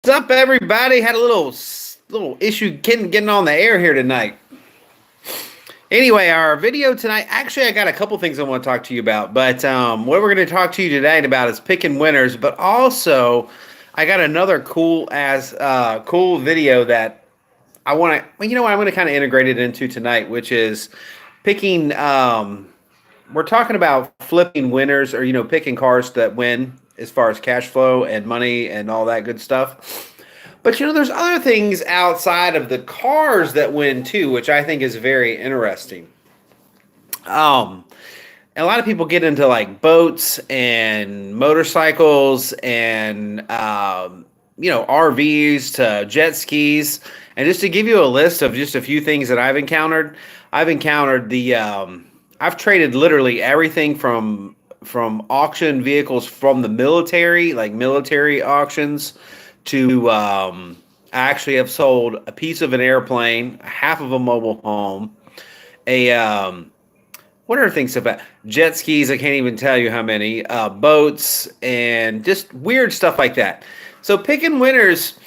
up, everybody? Had a little issue getting on the air here tonight. Anyway, our video tonight. Actually, I got a couple things I want to talk to you about. But what we're going to talk to you today about is picking winners. But also, I got another cool video that I want to. Well, you know what? I'm going to kind of integrate it into tonight, which is picking. We're talking about flipping winners, or picking cars that win as far as cash flow and money and all that good stuff. But there's other things outside of the cars that win too, which I think is very interesting. A lot of people get into like boats and motorcycles and RVs to jet skis. And just to give you a list of just a few things that I've encountered I've traded literally everything from auction vehicles from the military, like military auctions, to I actually have sold a piece of an airplane, half of a mobile home, what are things about jet skis? I can't even tell you how many, boats, and just weird stuff like that. So picking winners.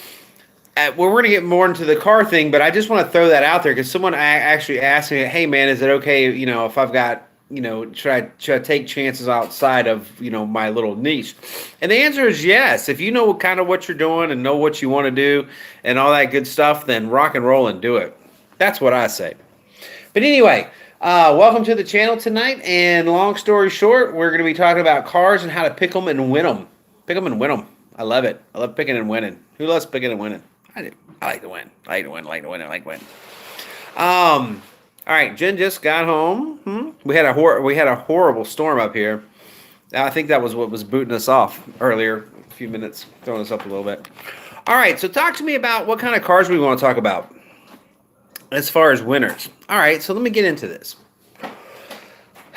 We're going to get more into the car thing, but I just want to throw that out there because someone actually asked me, "Hey man, is it okay? If I've got, should I take chances outside of my little niche?" And the answer is yes. If you know kind of what you're doing and know what you want to do and all that good stuff, then rock and roll and do it. That's what I say. But anyway, welcome to the channel tonight. And long story short, we're going to be talking about cars and how to pick them and win them. Pick them and win them. I love it. I love picking and winning. Who loves picking and winning? I do. I like to win. I like to win. I like to win. I like to win. All right. Jen just got home. We had a horrible storm up here. I think that was what was booting us off earlier. A few minutes, throwing us up a little bit. All right. So talk to me about what kind of cars we want to talk about as far as winners. All right. So let me get into this.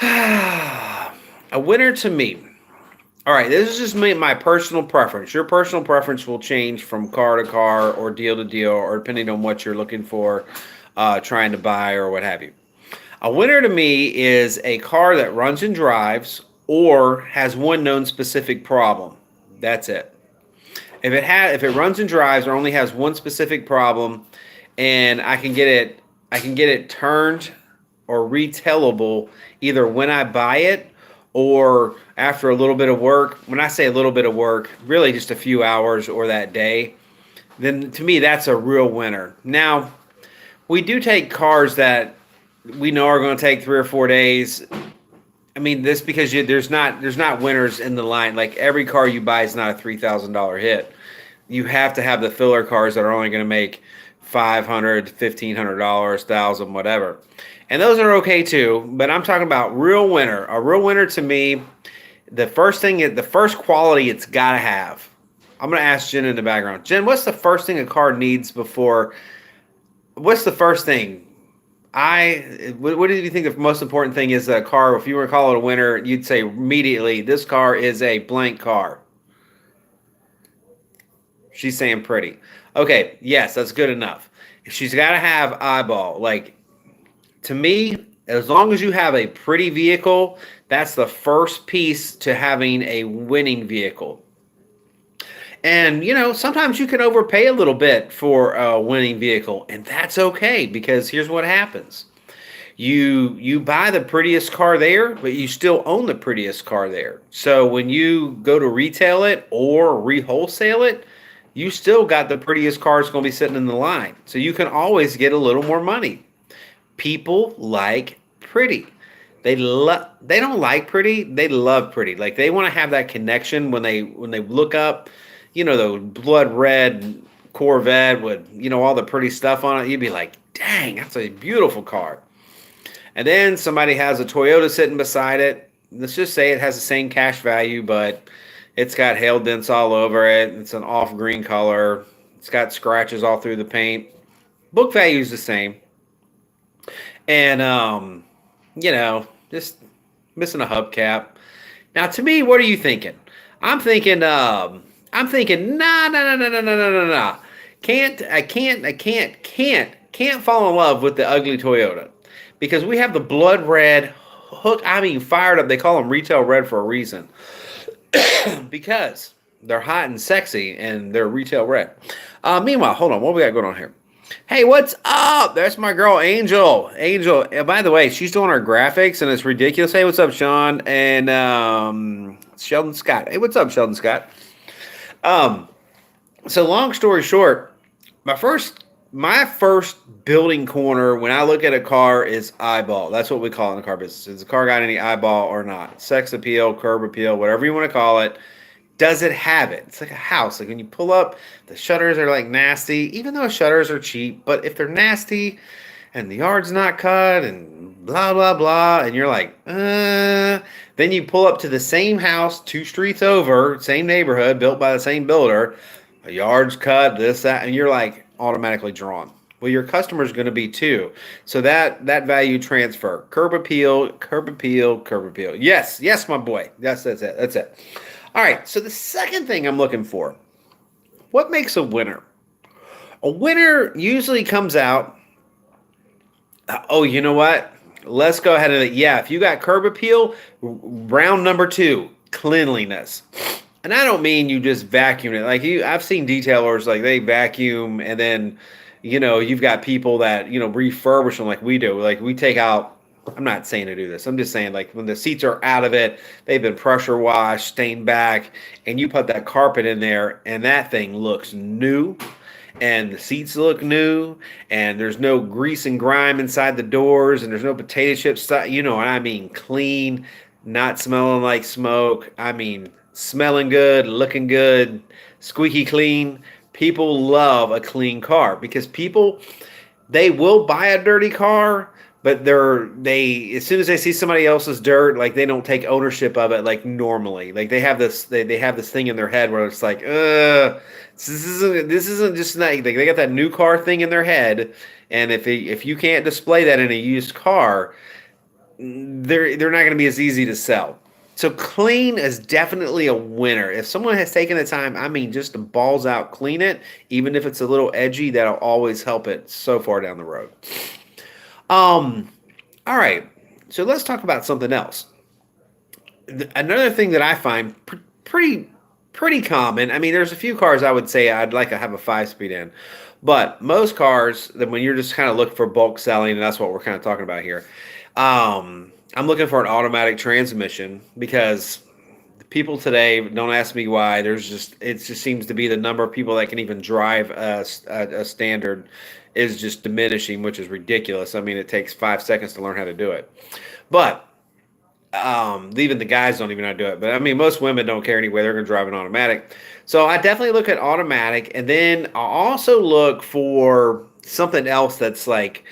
A winner to me. All right, this is just my personal preference. Your personal preference will change from car to car or deal to deal or depending on what you're looking for, trying to buy or what have you. A winner to me is a car that runs and drives or has one known specific problem. That's it. If it runs and drives or only has one specific problem, and I can get it turned or retailable either when I buy it or after a little bit of work. When I say a little bit of work, really just a few hours or that day, then to me that's a real winner. Now, we do take cars that we know are going to take 3 or 4 days. I mean, this because there's not winners in the line. Like every car you buy is not a $3,000 hit. You have to have the filler cars that are only going to make $500, $1,500, $1,000, whatever. And those are okay too, but I'm talking about real winner. A real winner to me, the first quality it's got to have. I'm going to ask Jen in the background. Jen, what's the first thing a car needs before? What's the first thing? What do you think the most important thing is a car? If you were to call it a winner, you'd say immediately, this car is a blank car. She's saying pretty. Okay, yes, that's good enough. She's got to have eyeball. Like, to me, as long as you have a pretty vehicle, that's the first piece to having a winning vehicle. And, sometimes you can overpay a little bit for a winning vehicle, and that's okay because here's what happens. You buy the prettiest car there, but you still own the prettiest car there. So when you go to retail it or re-wholesale it, you still got the prettiest car that's going to be sitting in the line. So you can always get a little more money. People like pretty. They don't like pretty. They love pretty. Like they want to have that connection when they look up, the blood red Corvette with, all the pretty stuff on it. You'd be like, dang, that's a beautiful car. And then somebody has a Toyota sitting beside it. Let's just say it has the same cash value, but it's got hail dents all over it. It's an off green color. It's got scratches all through the paint. Book value is the same. And, just missing a hubcap. Now, to me, what are you thinking? I'm thinking, nah. Can't fall in love with the ugly Toyota because we have the blood red fired up. They call them retail red for a reason. Because They're hot and sexy, and they're retail red. Meanwhile, hold on. What we got going on here? Hey, what's up? That's my girl, Angel. Angel. By the way, she's doing our graphics, and it's ridiculous. Hey, what's up, Sean? And Sheldon Scott. Hey, what's up, Sheldon Scott? So long story short, my first building corner when I look at a car is eyeball. That's what we call it in the car business. Is the car got any eyeball or not? Sex appeal, curb appeal, whatever you want to call it. Does it have it? It's like a house. Like when you pull up, the shutters are like nasty, even though shutters are cheap. But if they're nasty and the yard's not cut and blah, blah, blah, and you're like, then you pull up to the same house 2 streets over, same neighborhood, built by the same builder, a yard's cut, this, that, and you're like automatically drawn. Well, your customer's going to be too. So that value transfer, curb appeal, curb appeal, curb appeal. Yes, my boy. That's it. That's it. All right, so the second thing I'm looking for, what makes a winner? A winner usually comes out, oh, you know what? Let's go ahead and, if you got curb appeal, round number 2, cleanliness. And I don't mean you just vacuum it. Like I've seen detailers, like they vacuum and then, you've got people that, refurbish them like we do. Like we take out, I'm not saying to do this. I'm just saying like when the seats are out of it, they've been pressure washed, stained back, and you put that carpet in there and that thing looks new and the seats look new and there's no grease and grime inside the doors and there's no potato chip stuff. You know what I mean? Clean, not smelling like smoke. I mean, smelling good, looking good, squeaky clean. People love a clean car because they will buy a dirty car, but they as soon as they see somebody else's dirt, like they don't take ownership of it like normally. Like they have this thing in their head where it's like, this isn't just like they got that new car thing in their head, and if you can't display that in a used car, they're not going to be as easy to sell. So clean is definitely a winner. If someone has taken the time, I mean, just to balls out clean it, even if it's a little edgy, that'll always help it so far down the road. All right, so let's talk about something else. Another thing that I find pretty common. I mean, there's a few cars I would say I'd like to have a 5-speed in, but most cars that when you're just kind of looking for bulk selling, and that's what we're kind of talking about here. I'm looking for an automatic transmission because people today, don't ask me why. It just seems to be the number of people that can even drive a standard is just diminishing, which is ridiculous. I mean, it takes 5 seconds to learn how to do it. But even the guys don't even know how to do it. But I mean, most women don't care anyway. They're going to drive an automatic. So I definitely look at automatic. And then I also look for something else that's like,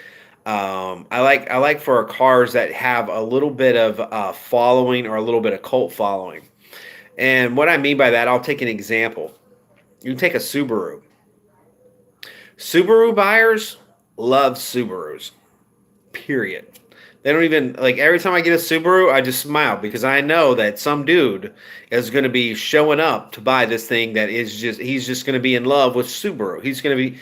I like for cars that have a little bit of following or a little bit of cult following. And what I mean by that, I'll take an example. You can take a Subaru. Subaru buyers love Subarus, period. They don't even, like, every time I get a Subaru, I just smile because I know that some dude is going to be showing up to buy this thing that is he's just going to be in love with Subaru. He's going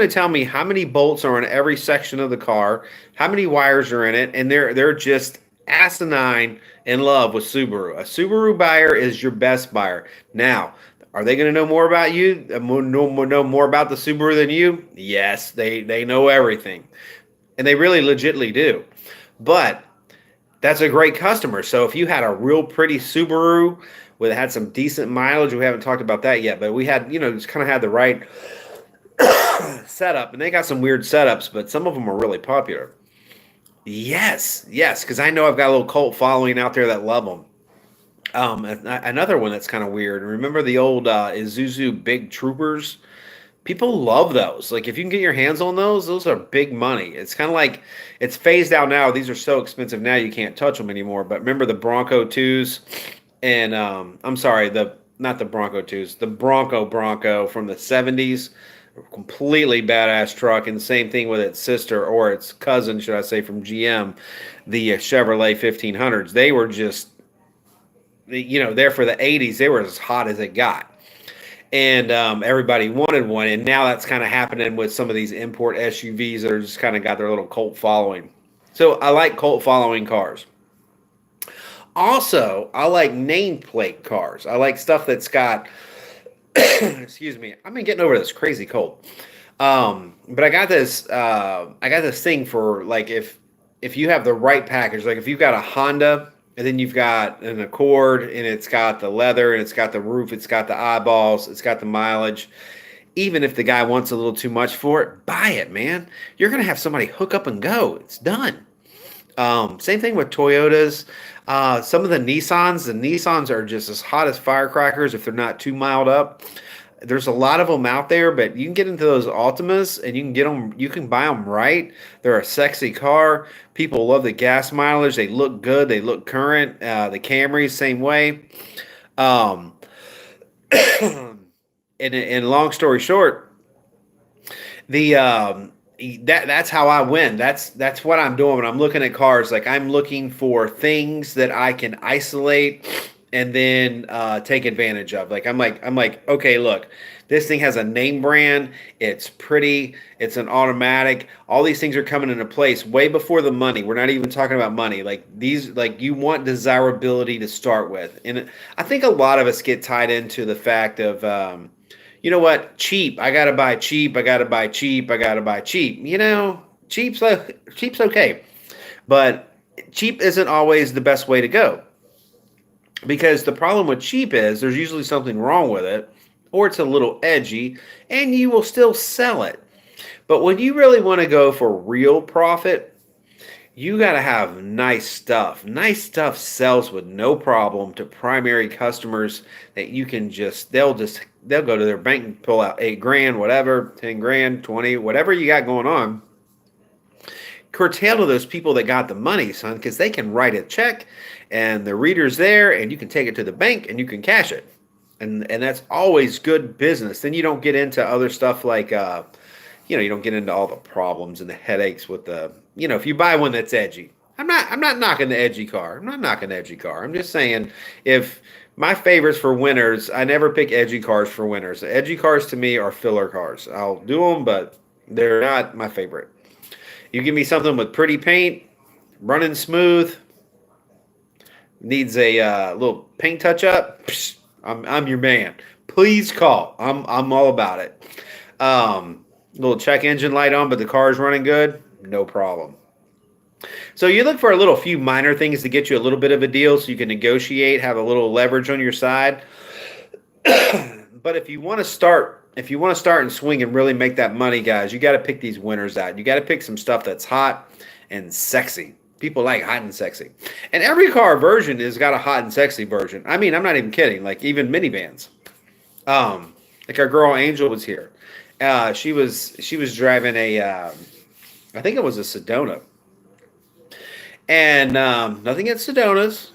to tell me how many bolts are in every section of the car, how many wires are in it, and they're just asinine in love with Subaru. A Subaru buyer is your best buyer. Now, are they going to know more about you? Know more about the Subaru than you? Yes, they know everything. And they really legitimately do. But that's a great customer. So if you had a real pretty Subaru that had some decent mileage, we haven't talked about that yet, but we had, just kind of had the right setup. And they got some weird setups, but some of them are really popular. Yes, because I know I've got a little cult following out there that love them. Another one that's kind of weird. Remember the old Isuzu Big Troopers? People love those. Like if you can get your hands on those are big money. It's kind of like it's phased out now. These are so expensive now you can't touch them anymore. But remember the Bronco 2s and I'm sorry, not the Bronco 2s, the Bronco from the 70s. Completely badass truck, and the same thing with its sister or its cousin, should I say, from GM, the Chevrolet 1500s. They were just there for the 80s, they were as hot as it got. And everybody wanted one. And now that's kind of happening with some of these import SUVs that are just kind of got their little cult following. So I like cult following cars. Also, I like nameplate cars. I like stuff that's got Excuse me. I've been getting over this crazy cold. But I got this thing for like if you have the right package, like if you've got a Honda and then you've got an Accord and it's got the leather and it's got the roof, it's got the eyeballs, it's got the mileage. Even if the guy wants a little too much for it, buy it, man. You're gonna have somebody hook up and go. It's done. Same thing with Toyotas. Some of the Nissans are just as hot as firecrackers if they're not too mild up. There's a lot of them out there, but you can get into those Altimas and you can get them. You can buy them right. They're a sexy car. People love the gas mileage. They look good. They look current. The Camrys, same way. Um, and long story short, the that's how I win. That's what I'm doing when I'm looking at cars. Like I'm looking for things that I can isolate and then take advantage of. Like I'm like, okay, look, this thing has a name brand. It's pretty. It's an automatic. All these things are coming into place way before the money. We're not even talking about money. Like these, like you want desirability to start with, and I think a lot of us get tied into the fact of. You know what? Cheap. I gotta buy cheap. I gotta buy cheap. I gotta buy cheap. You know, cheap's okay, but cheap isn't always the best way to go because the problem with cheap is there's usually something wrong with it, or it's a little edgy, and you will still sell it. But when you really want to go for real profit, you got to have nice stuff. Nice stuff sells with no problem to primary customers that you can they'll go to their bank and pull out 8 grand, whatever, 10 grand, 20, whatever you got going on. Curtail to those people that got the money, son, because they can write a check and the reader's there and you can take it to the bank and you can cash it. And that's always good business. Then you don't get into other stuff like, you don't get into all the problems and the headaches with if you buy one that's edgy. I'm not knocking the edgy car. I'm not knocking the edgy car. I'm just saying if my favorites for winners, I never pick edgy cars for winners. The edgy cars to me are filler cars. I'll do them, but they're not my favorite. You give me something with pretty paint, running smooth, needs a little paint touch up. I'm your man. Please call. I'm all about it. Little check engine light on, but the car's running good. No problem. So you look for a little few minor things to get you a little bit of a deal so you can negotiate, have a little leverage on your side. But if you want to start and swing and really make that money, guys, you got to pick these winners out. You got to pick some stuff that's hot and sexy. People like hot and sexy. And every car version has got a hot and sexy version. I mean, I'm not even kidding. Like even minivans. Like our girl Angel was here. She was driving I think it was a Sedona. And nothing against Sedonas.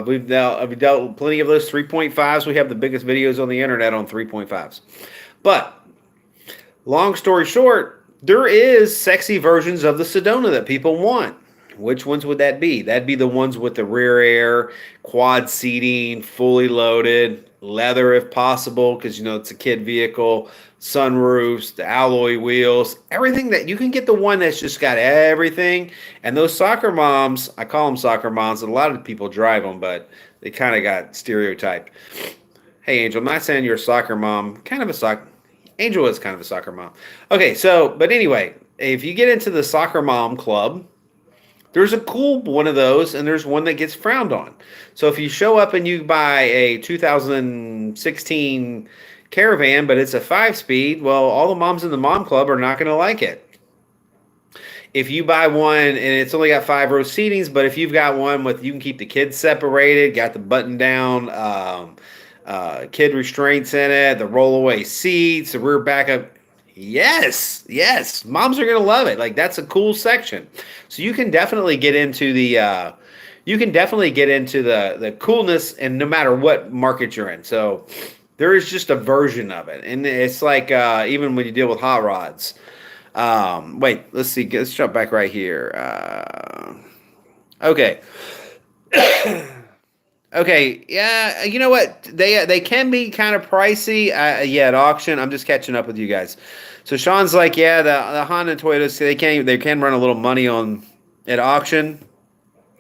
We've dealt plenty of those 3.5s. We have the biggest videos on the internet on 3.5s. But long story short, there is sexy versions of the Sedona that people want. Which ones would that be? That'd be the ones with the rear air, quad seating, fully loaded, leather if possible, because it's a kid vehicle, sunroofs, the alloy wheels, everything that you can get the one that's just got everything. And those soccer moms, I call them soccer moms. A lot of people drive them, but they kind of got stereotyped. Hey, Angel, I'm not saying you're a soccer mom. Angel is kind of a soccer mom. Okay, but anyway, if you get into the soccer mom club, there's a cool one of those, and there's one that gets frowned on. So if you show up and you buy a 2016 Caravan, but it's a 5-speed, well, all the moms in the mom club are not going to like it. If you buy one and it's only got 5-row seatings, but if you've got one you can keep the kids separated, got the button-down kid restraints in it, the rollaway seats, the rear backup. Yes, moms are gonna love it. Like that's a cool section. So you can definitely get into the coolness, and no matter what market you're in. So there is just a version of it, and it's like even when you deal with hot rods. Wait, let's see. Let's jump back right here. Okay. Okay, yeah, you know what? They can be kind of pricey. At auction. I'm just catching up with you guys. So Sean's like, yeah, the Honda and Toyotas they can run a little money on at auction.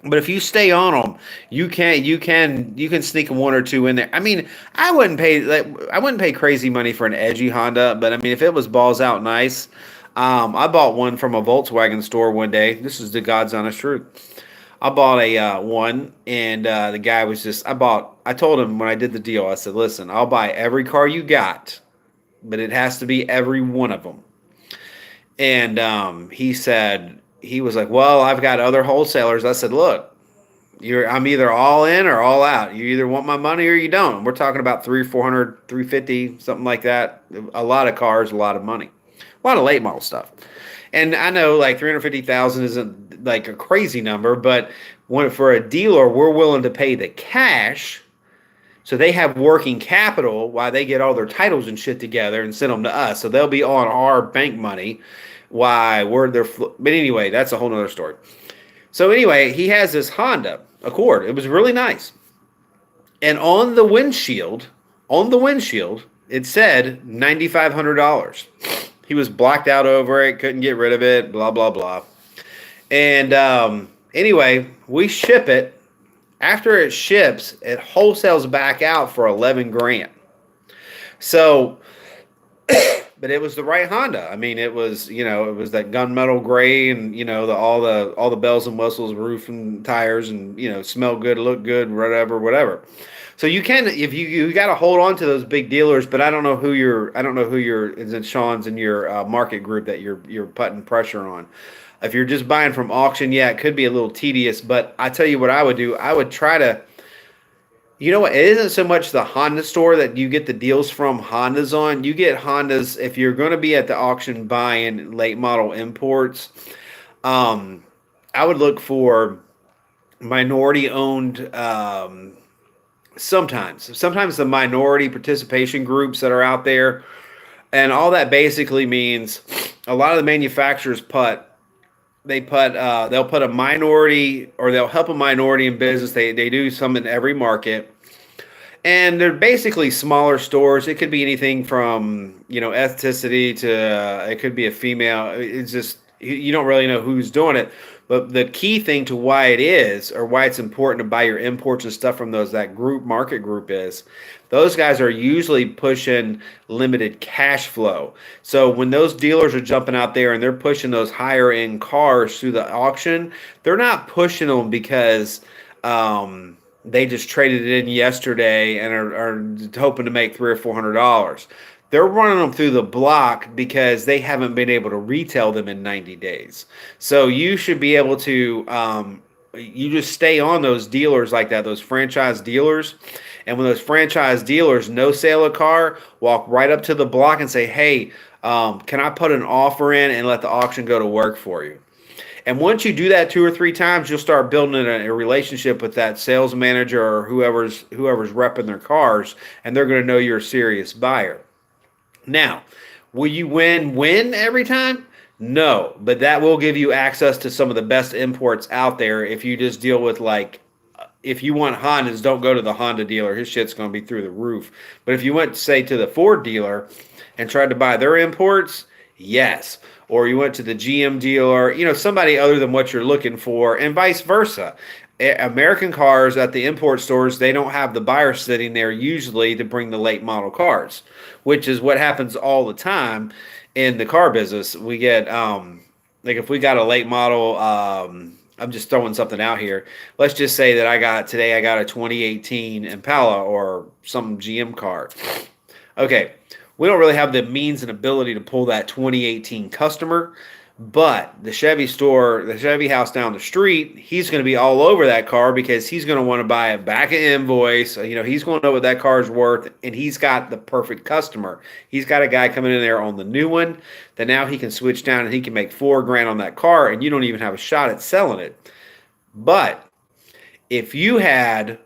But if you stay on them, you can sneak one or two in there. I mean, I wouldn't pay crazy money for an edgy Honda, but I mean, if it was balls out nice, I bought one from a Volkswagen store one day. This is the God's honest truth. I bought a one, and the guy was just. I told him when I did the deal. I said, "Listen, I'll buy every car you got, but it has to be every one of them." And he was like, "Well, I've got other wholesalers." I said, "Look, I'm either all in or all out. You either want my money or you don't." We're talking about 300, 400, 350, something like that. A lot of cars, a lot of money, a lot of late model stuff. And I know like 350,000 isn't like a crazy number, but for a dealer, we're willing to pay the cash. So they have working capital while they get all their titles and shit together and send them to us. So they'll be on our bank money. Why we're their. But anyway, that's a whole nother story. So anyway, he has this Honda Accord. It was really nice. And on the windshield, it said $9,500. He was blacked out over it, couldn't get rid of it, blah, blah, blah. And anyway, we ship it. After it ships, it wholesales back out for 11 grand. So, but it was the right Honda. I mean, it was that gunmetal gray, and all the bells and whistles, roof and tires, and smell good, look good, whatever. So you can, if you got to hold on to those big dealers, but I don't know who is in Sean's in your market group that you're putting pressure on. If you're just buying from auction, yeah, it could be a little tedious, but I tell you what I would do. I would try to, it isn't so much the Honda store that you get the deals from Hondas on. You get Hondas, if you're going to be at the auction buying late model imports, I would look for minority owned, sometimes the minority participation groups that are out there. And all that basically means a lot of the manufacturers they'll put a minority, or they'll help a minority in business. They do some in every market, and they're basically smaller stores. It could be anything from ethnicity to it could be a female. It's just you don't really know who's doing it. But the key thing to why it's important to buy your imports and stuff from that market group is those guys are usually pushing limited cash flow. So when those dealers are jumping out there and they're pushing those higher end cars through the auction, they're not pushing them because they just traded it in yesterday and are hoping to make $300 or $400. They're running them through the block because they haven't been able to retail them in 90 days. So you should be able to, you just stay on those dealers like that, those franchise dealers. And when those franchise dealers no sale a car, walk right up to the block and say, "Hey, can I put an offer in and let the auction go to work for you?" And once you do that 2 or 3 times, you'll start building a relationship with that sales manager or whoever's repping their cars, and they're going to know you're a serious buyer. Now, will you win every time? No, but that will give you access to some of the best imports out there. If you just deal with if you want Hondas, don't go to the Honda dealer. His shit's going to be through the roof. But if you went, say, to the Ford dealer and tried to buy their imports, yes. Or you went to the GM dealer, somebody other than what you're looking for, and vice versa. American cars at the import stores, they don't have the buyer sitting there usually to bring the late model cars, which is what happens all the time in the car business. We get, if we got a late model, I'm just throwing something out here. Let's just say that I got a 2018 Impala or some GM car. Okay, we don't really have the means and ability to pull that 2018 customer, but the Chevy store, the Chevy house down the street, he's going to be all over that car because he's going to want to buy it back an invoice. He's going to know what that car is worth, and he's got the perfect customer. He's got a guy coming in there on the new one that now he can switch down and he can make $4,000 on that car, and you don't even have a shot at selling it. But if you had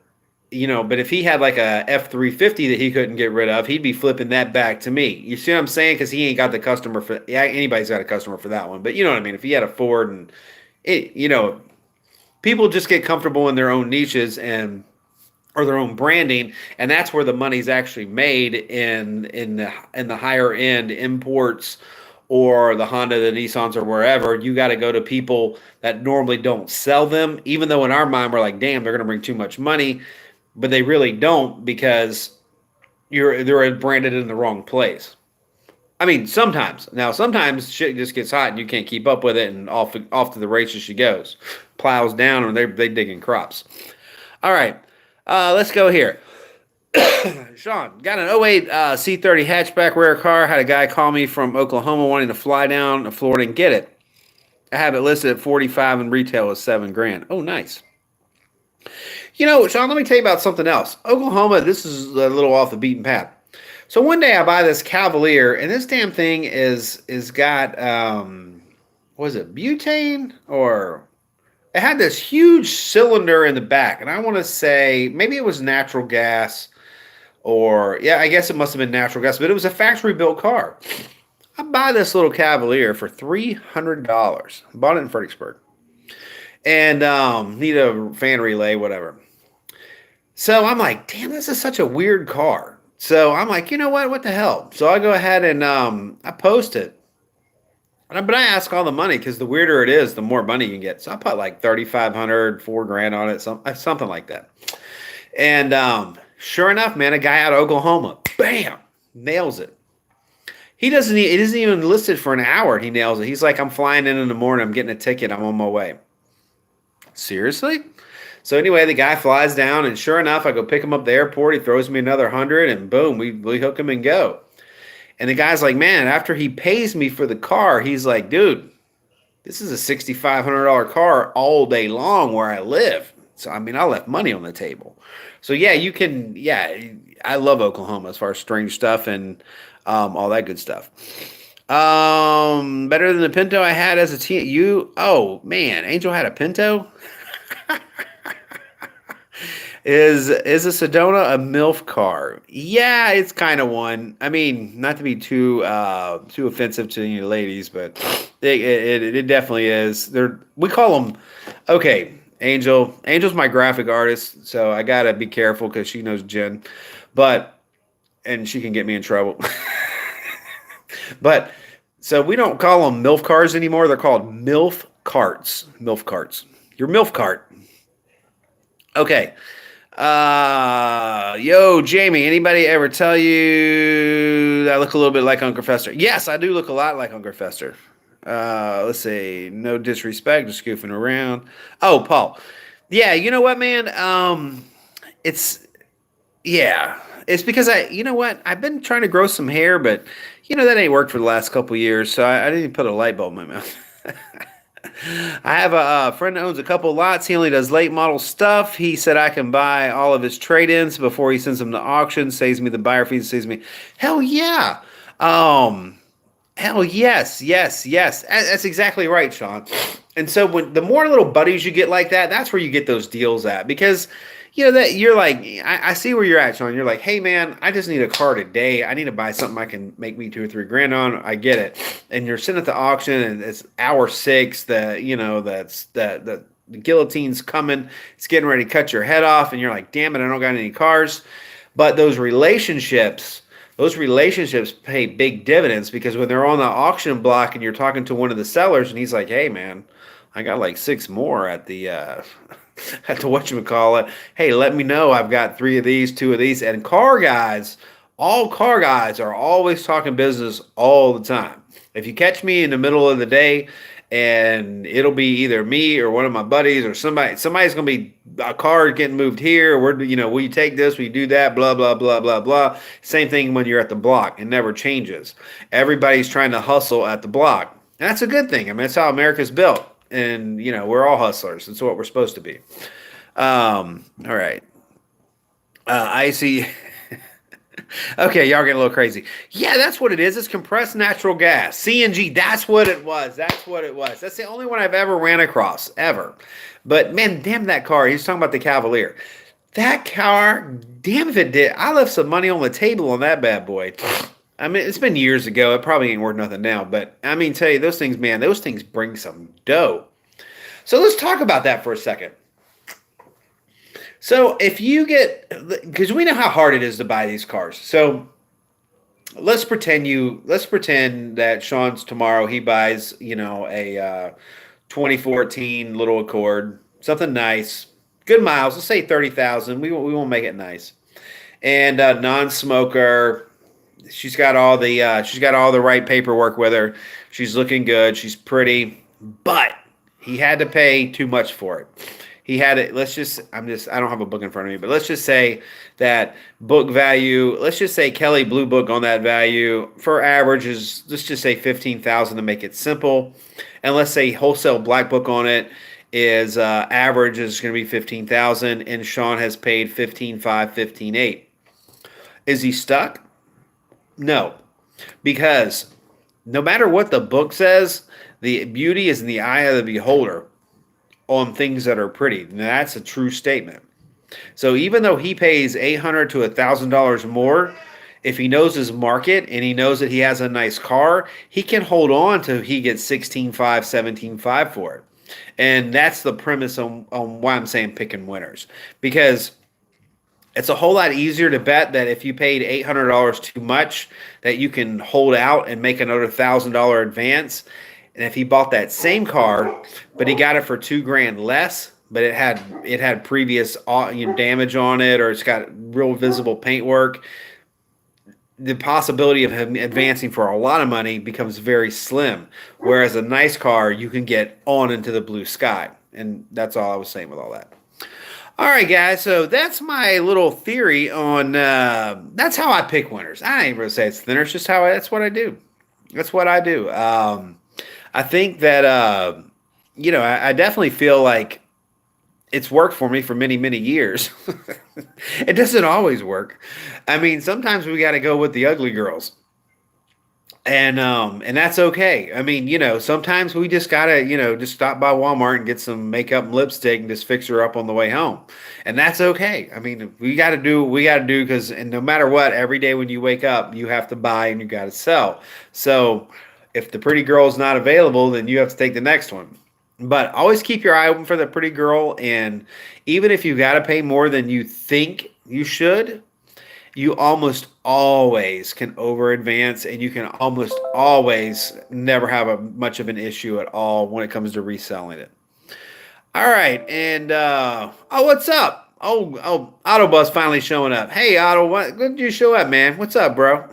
if he had like a F-350 that he couldn't get rid of, he'd be flipping that back to me. You see what I'm saying? Because he ain't got the customer for. Yeah, anybody's got a customer for that one. But you know what I mean. If he had a Ford, and people just get comfortable in their own niches or their own branding, and that's where the money's actually made in the higher end imports or the Honda, the Nissans, or wherever, you got to go to people that normally don't sell them, even though in our mind we're like, damn, they're going to bring too much money, but they really don't because they're branded in the wrong place. I mean, sometimes. Now, sometimes shit just gets hot and you can't keep up with it, and off to the races she goes. Plows down and they digging crops. All right, let's go here. Sean, got an '08 C30 hatchback rare car. Had a guy call me from Oklahoma wanting to fly down to Florida and get it. I have it listed at 45 and retail is $7,000. Oh, nice. You know, Sean, let me tell you about something else. Oklahoma, this is a little off the beaten path. So one day I buy this Cavalier, and this damn thing is got was it butane, or it had this huge cylinder in the back, and I want to say maybe it was natural gas, or yeah, I guess it must have been natural gas, but it was a factory built car. I buy this little Cavalier for $300. Bought it in Fredericksburg, and need a fan relay, whatever. So I'm like, damn, this is such a weird car. So I'm like, you know what? What the hell? So I go ahead and I post it. But I ask all the money because the weirder it is, the more money you can get. So I put like $3,500, $4,000 on it, something like that. And sure enough, man, a guy out of Oklahoma, bam, nails it. It isn't even listed for an hour. He nails it. He's like, I'm flying in the morning. I'm getting a ticket. I'm on my way. Seriously? So anyway, the guy flies down, and sure enough, I go pick him up at the airport. He throws me another 100, and boom, we hook him and go. And the guy's like, man, after he pays me for the car, he's like, dude, this is a $6,500 car all day long where I live. So, I mean, I left money on the table. So, yeah, I love Oklahoma as far as strange stuff and all that good stuff. Better than the Pinto I had as a teen. Oh, man, Angel had a Pinto? Is a Sedona a MILF car? Yeah, it's kind of one. I mean, not to be too offensive to you ladies, but it definitely is. We call them. Okay, Angel. Angel's my graphic artist, so I gotta be careful because she knows Jen, and she can get me in trouble. But so we don't call them MILF cars anymore. They're called MILF carts. MILF carts. Your MILF cart. Okay. Yo, Jamie, anybody ever tell you I look a little bit like Uncle Fester? Yes, I do look a lot like Uncle Fester. Let's see. No disrespect, just goofing around. Oh, Paul. Yeah, you know what, man? It's because you know what? I've been trying to grow some hair, but that ain't worked for the last couple years, so I didn't put a light bulb in my mouth. I have a friend that owns a couple lots. He only does late model stuff. He said I can buy all of his trade-ins before he sends them to auction. Saves me the buyer fees. Saves me. Hell yeah. Hell yes. That's exactly right, Sean. And so when the more little buddies you get like that, that's where you get those deals at, because that you're like, I see where you're at, Sean. You're like, hey man, I just need a car today. I need to buy something I can make me $2 or $3 on. I get it. And you're sitting at the auction, and it's hour 6. The guillotine's coming. It's getting ready to cut your head off, and you're like, damn it, I don't got any cars. But those relationships pay big dividends, because when they're on the auction block and you're talking to one of the sellers, and he's like, hey man, I got like 6 more at the whatchamacallit. Hey, let me know. I've got 3 of these, 2 of these. And all car guys are always talking business all the time. If you catch me in the middle of the day, and it'll be either me or one of my buddies or somebody's going to be a car getting moved here. Will you take this? Will you do that? Blah, blah, blah, blah, blah. Same thing when you're at the block. It never changes. Everybody's trying to hustle at the block. And that's a good thing. I mean, that's how America's built. And, we're all hustlers. That's what we're supposed to be. All right. I see. Okay, y'all getting a little crazy. Yeah, that's what it is. It's compressed natural gas. CNG, that's what it was. That's the only one I've ever ran across, ever. But, man, damn that car. He's talking about the Cavalier. That car, damn if it did. I left some money on the table on that bad boy. I mean, it's been years ago. It probably ain't worth nothing now. But, I mean, tell you, those things bring some dough. So let's talk about that for a second. So if you get, because we know how hard it is to buy these cars. So let's pretend that Sean's tomorrow he buys, a 2014 little Accord, something nice, good miles. Let's say 30,000. We won't make it nice. And non-smoker. She's got all the right paperwork with her. She's looking good. She's pretty, but he had to pay too much for it. He had it. I don't have a book in front of me, but let's just say that book value. Let's just say Kelly Blue Book on that value for average is, let's just say 15,000 to make it simple, and let's say wholesale Black Book on it is average is going to be 15,000, and Sean has paid 15,500, 15,800. Is he stuck? No, because no matter what the book says, the beauty is in the eye of the beholder on things that are pretty. And that's a true statement. So even though he pays $800 to $1,000 more, if he knows his market and he knows that he has a nice car, he can hold on till he gets 16.5, 17.5 for it. And that's the premise on why I'm saying picking winners. Because it's a whole lot easier to bet that if you paid $800 too much, that you can hold out and make another $1,000 advance. And if he bought that same car, but he got it for $2,000 less, but it had previous damage on it, or it's got real visible paintwork, the possibility of him advancing for a lot of money becomes very slim. Whereas a nice car, you can get on into the blue sky. And that's all I was saying with all that. All right, guys. So that's my little theory on. That's how I pick winners. I ain't really say it's thinner. It's just that's what I do. That's what I do. I think that I definitely feel like it's worked for me for many, many years. It doesn't always work. I mean, sometimes we got to go with the ugly girls. And that's okay. I mean, sometimes we just gotta, just stop by Walmart and get some makeup and lipstick and just fix her up on the way home, and that's okay. I mean, we got to do what we got to do, because and no matter what, every day when you wake up, you have to buy and you got to sell. So if the pretty girl is not available, then you have to take the next one. But always keep your eye open for the pretty girl, and even if you got to pay more than you think you should, you almost always can over advance, and you can almost always never have much of an issue at all when it comes to reselling it. All right, and what's up? Autobus finally showing up. Hey, Otto, when did you show up, man? What's up, bro?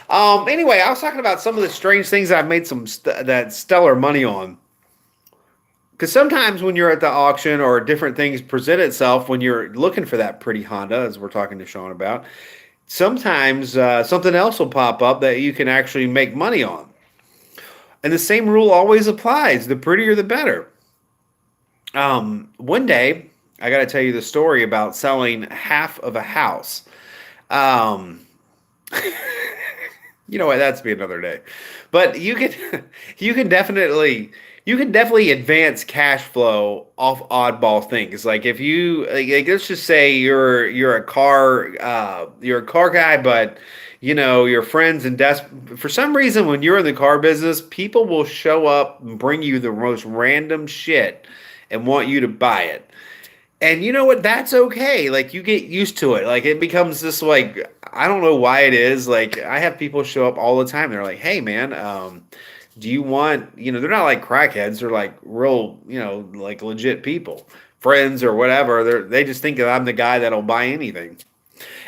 Anyway, I was talking about some of the strange things I've made that stellar money on. Because sometimes when you're at the auction or different things present itself when you're looking for that pretty Honda, as we're talking to Sean about, sometimes something else will pop up that you can actually make money on. And the same rule always applies. The prettier, the better. One day, I got to tell you the story about selling half of a house. You know what? That's be another day. But you can definitely advance cash flow off oddball things. Like if you let's just say you're a car guy, but your friends and for some reason when you're in the car business, people will show up and bring you the most random shit and want you to buy it. And you know what? That's okay. Like you get used to it. Like it becomes this I don't know why it is. Like I have people show up all the time. They're like, "Hey, man, do you want?" They're not like crackheads. They're like real, like legit people, friends or whatever. They just think that I'm the guy that'll buy anything,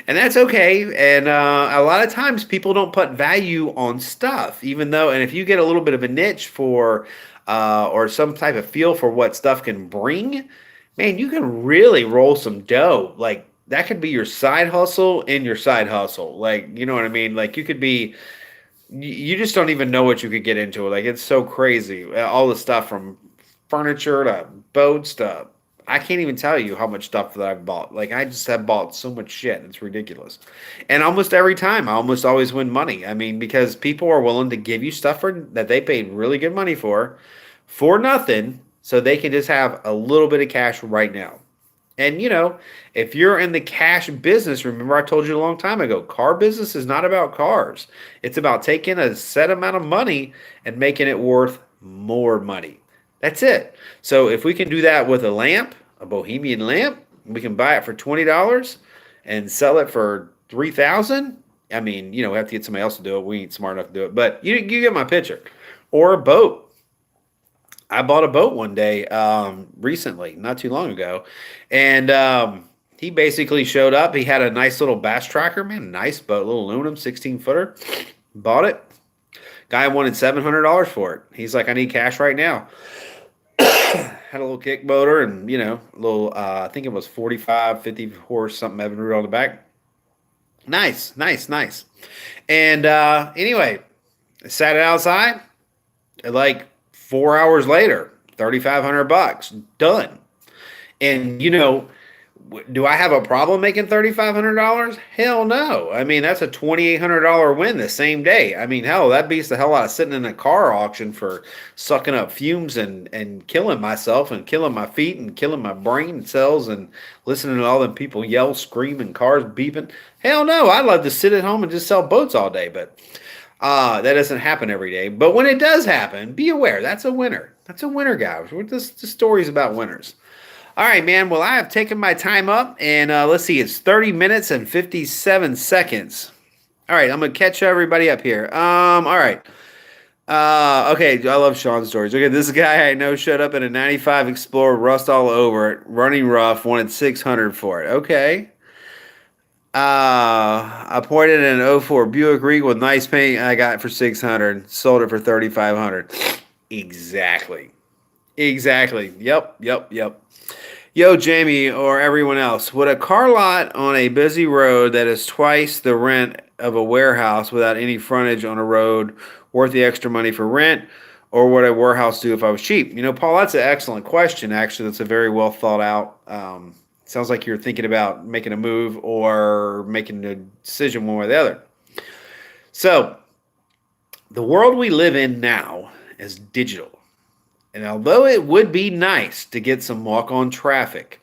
and that's okay. And a lot of times people don't put value on stuff, even though. And if you get a little bit of a niche for, or some type of feel for what stuff can bring. Man, you can really roll some dough. Like that could be your side hustle in your side hustle. Like, you know what I mean? Like you just don't even know what you could get into. Like it's so crazy. All the stuff from furniture to boats to, I can't even tell you how much stuff that I've bought. Like I just have bought so much shit. It's ridiculous. And almost every time I almost always win money. I mean, because people are willing to give you stuff that they paid really good money for nothing. So they can just have a little bit of cash right now. And, if you're in the cash business, remember I told you a long time ago, car business is not about cars. It's about taking a set amount of money and making it worth more money. That's it. So if we can do that with a lamp, a Bohemian lamp, we can buy it for $20 and sell it for $3,000. I mean, we have to get somebody else to do it. We ain't smart enough to do it, but you get my picture. Or a boat. I bought a boat one day recently, not too long ago, and he basically showed up. He had a nice little bass tracker, man, nice boat, little aluminum 16-footer. Bought it. Guy wanted $700 for it. He's like, I need cash right now. Had a little kick motor and, a little, I think it was 45, 50 horse, something Evinrude on the back. Nice. And anyway, I sat it outside. Like 4 hours later, $3,500 done. And do I have a problem making $3,500? Hell no. I mean, that's a $2,800 win the same day. I mean, hell, that beats the hell out of sitting in a car auction for sucking up fumes and killing myself and killing my feet and killing my brain cells and listening to all them people yell, scream, and cars beeping. Hell no. I'd love to sit at home and just sell boats all day, but that doesn't happen every day. But when it does happen, be aware. That's a winner. That's a winner, guys. This story's about winners. All right, man. Well, I have taken my time up, and let's see. It's 30 minutes and 57 seconds. All right, I'm going to catch everybody up here. All right. Okay, I love Sean's stories. Okay, this guy I know showed up in a 95 Explorer, rust all over it, running rough, wanted $600 for it. Okay. I pointed in an 04 Buick Regal with nice paint I got it for $600. Sold it for $3,500. Exactly. Yep. Yo, Jamie, or everyone else, would a car lot on a busy road that is twice the rent of a warehouse without any frontage on a road worth the extra money for rent, or would a warehouse do if I was cheap? Paul, that's an excellent question, actually. That's a very well thought out. Sounds like you're thinking about making a move or making a decision one way or the other. So, the world we live in now is digital. And although it would be nice to get some walk-on traffic,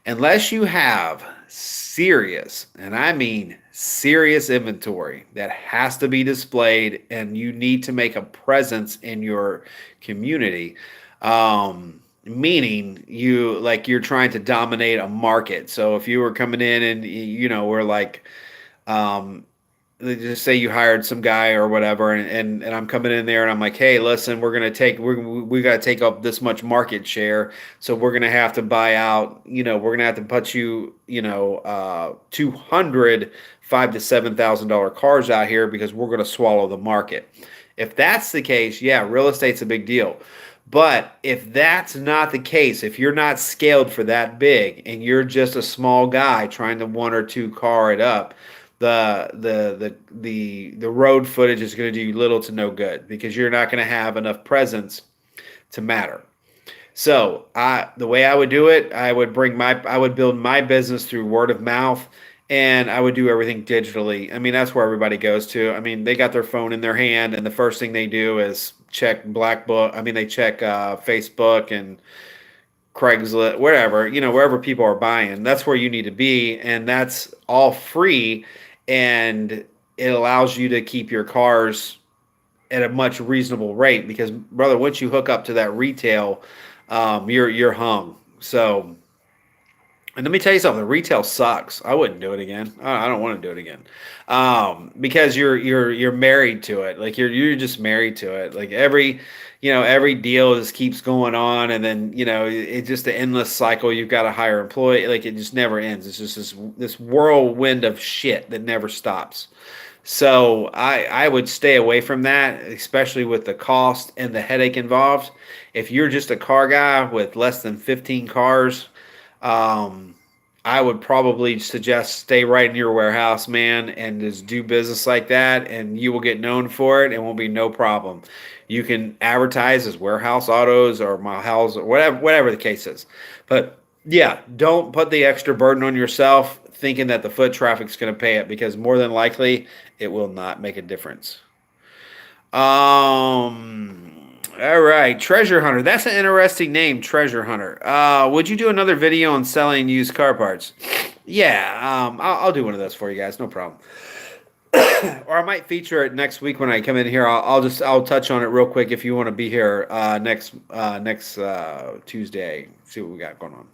unless you have serious, and I mean serious inventory that has to be displayed and you need to make a presence in your community, meaning you're trying to dominate a market. So if you were coming in and, we're like, just say you hired some guy or whatever, and I'm coming in there and I'm like, hey, listen, we got to take up this much market share, so we're gonna have to buy out, we're gonna have to put you, 200 $5,000 to $7,000 cars out here because we're gonna swallow the market. If that's the case, yeah, real estate's a big deal. But if that's not the case, if you're not scaled for that big and you're just a small guy trying to one or two car it up, the road footage is going to do you little to no good because you're not going to have enough presence to matter. So the way I would do it, I would build my business through word of mouth, and I would do everything digitally. I mean, that's where everybody goes to. I mean, they got their phone in their hand, and the first thing they do is check they check Facebook and Craigslist, wherever, wherever people are buying. That's where you need to be, and that's all free. And it allows you to keep your cars at a much reasonable rate because, brother, once you hook up to that retail, you're hung. So, and let me tell you something: retail sucks. I wouldn't do it again. I don't want to do it again, because you're married to it. Like you're just married to it. Like every deal just keeps going on, and then it's just an endless cycle. You've got to hire employee. Like it just never ends. It's just this whirlwind of shit that never stops. So I would stay away from that, especially with the cost and the headache involved. If you're just a car guy with less than 15 cars, I would probably suggest stay right in your warehouse, man, and just do business like that, and you will get known for it and will be no problem. You can advertise as Warehouse Autos or My House or whatever the case is. But yeah, don't put the extra burden on yourself thinking that the foot traffic is going to pay it, because more than likely it will not make a difference. All right, Treasure Hunter. That's an interesting name, Treasure Hunter. Would you do another video on selling used car parts? Yeah, I'll do one of those for you guys, no problem. Or I might feature it next week when I come in here. I'll touch on it real quick if you want to be here next Tuesday. See what we got going on.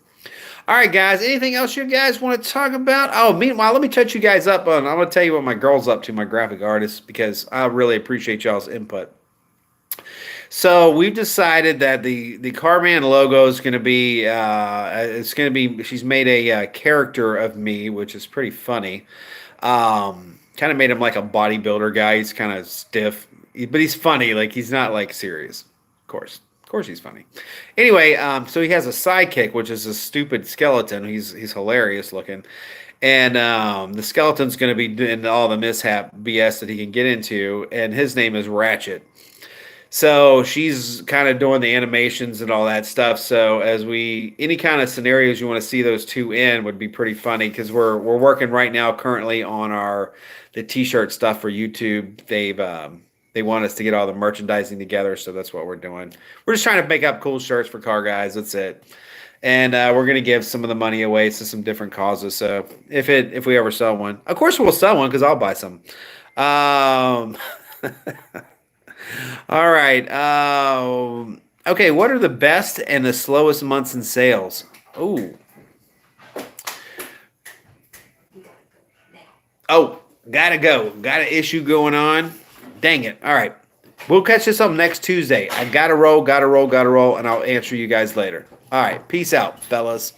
All right, guys. Anything else you guys want to talk about? Oh, meanwhile, let me touch you guys up on. I'm going to tell you what my girl's up to, my graphic artist, because I really appreciate y'all's input. So we've decided that the Carman logo is going to be it's going to be. She's made a character of me, which is pretty funny. Kind of made him like a bodybuilder guy. He's kind of stiff, but he's funny. Like he's not like serious. Of course, he's funny. Anyway, so he has a sidekick, which is a stupid skeleton. He's hilarious looking, and the skeleton's going to be doing all the mishap BS that he can get into, and his name is Ratchet. So she's kind of doing the animations and all that stuff. So any kind of scenarios you want to see those two in would be pretty funny because we're working right now currently on the t-shirt stuff for YouTube. They want us to get all the merchandising together, so that's what we're doing. We're just trying to make up cool shirts for car guys. That's it. And we're gonna give some of the money away to some different causes. So if we ever sell one, of course we'll sell one because I'll buy some. All right. Okay, what are the best and the slowest months in sales? Oh, gotta go. Got an issue going on. Dang it. All right. We'll catch this up next Tuesday. I gotta roll, and I'll answer you guys later. All right. Peace out, fellas.